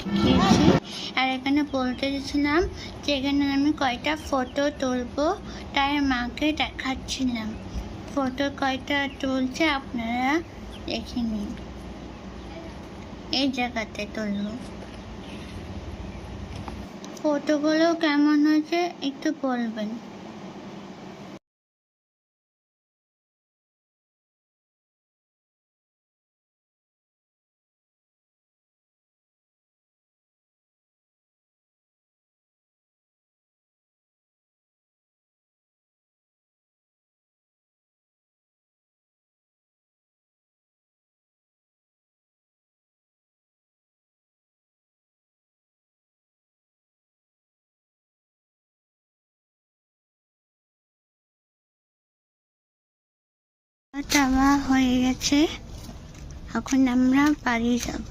শিখিয়েছি। আর এখানে বলতে গেছিলাম যে এখানে আমি কয়টা ফটো তুলবো, তাই মাকে দেখাচ্ছিলাম। ফটো কয়টা তুলছে আপনারা দেখে নিন। এই জায়গাতে তুলবো। ফটোগুলো কেমন হয়েছে একটু বলবেন। দেওয়া হয়ে গেছে, এখন আমরা বাড়ি যাব।